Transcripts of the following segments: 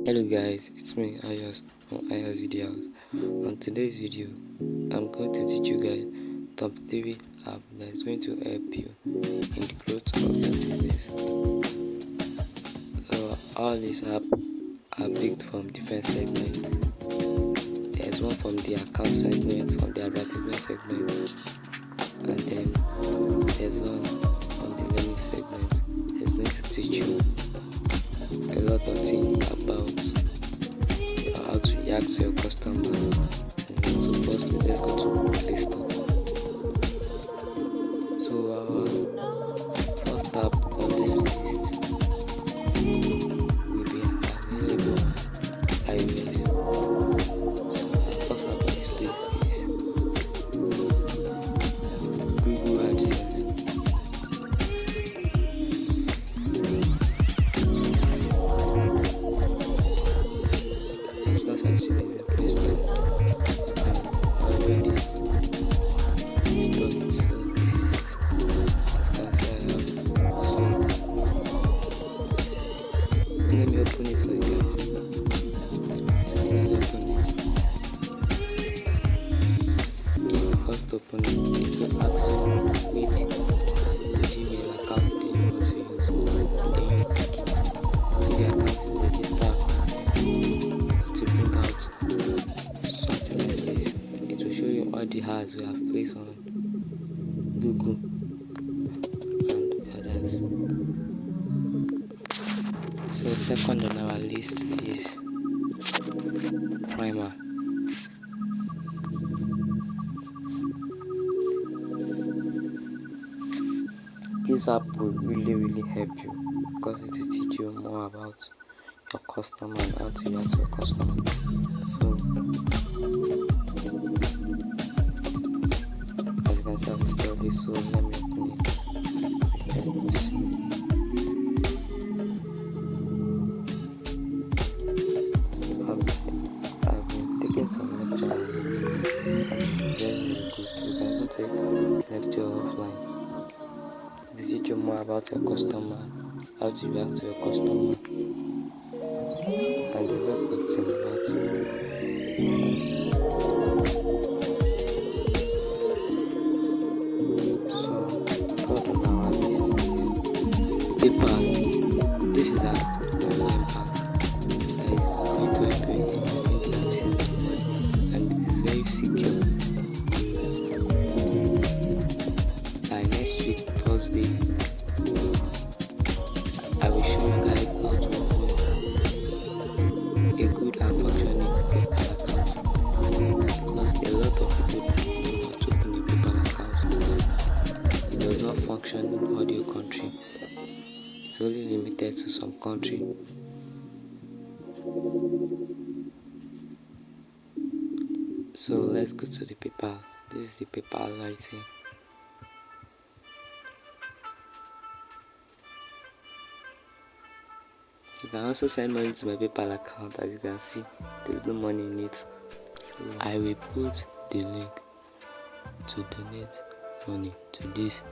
Hello guys, it's me Ayos from Ayos videos. On today's video, I'm going to teach you guys top 3 app that is going to help you in the growth of your business. So all these apps are picked from different segments. There's one from the account segment, from the advertisement segment, and then there's one from the learning segment. It's going to teach you a lot of things about how to react to your customer. So firstly, let's go to Play Store. So our first app on this list will be available Ayos. So our first app on this list is Google AdSense. That's actually the Play Store. Already installed it, so this is as I have. So let me open it for you guys. So let's open it. If you first open it, it will ask you which Gmail account do you want to use, and then you pick it. So the account is registered to bring out something like this. It will show you all the ads we have placed on Google and others. So second on our list is Primer. This app will really help you because it will teach you more about your customer and how to react to your customer. So as you can see, I've installed this, so let me open it. I've been taking some lecture on it, and it's very good. You can even take lecture offline. It teach you more about your customer, how to react to your customer, and a lot of things about it. So third on our list is PayPal. This is an online bank that is going to help you in instantly access to money, and it is very secure. By next week Thursday, I will show you guys how to open a good and functioning PayPal account, because a lot of people don't know how to open a PayPal account. It does not function in all your country. It's only limited to some country. So let's go to the PayPal. This is the PayPal right here. You can also send money to my PayPal account. As you can see, there's no money in it. So I will put the link to donate money to this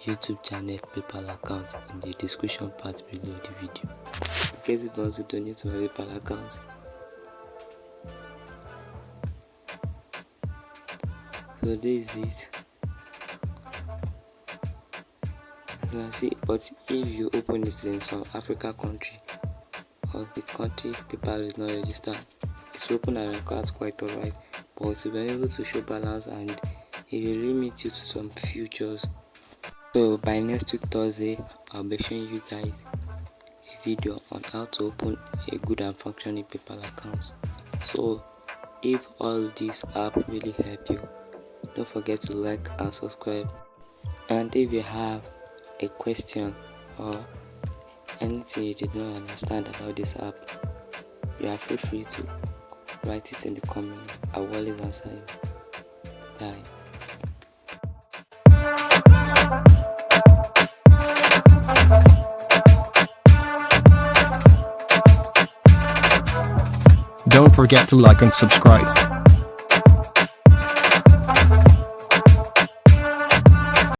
YouTube channel PayPal account in the description part below the video, in case you want to donate to my PayPal account. So this is it. You can see, but if you open it in some Africa country, or the country PayPal is not registered, it will open and record quite alright, but it will be able to show balance, and it will limit you to some features. So by next week Thursday, I'll be showing you guys a video on how to open a good and functioning PayPal account. So if all these apps really help you, don't forget to like and subscribe. And if you have a question or anything you did not understand about this app, you are free to write it in the comments. I will always answer you. Bye. Don't forget to like and subscribe.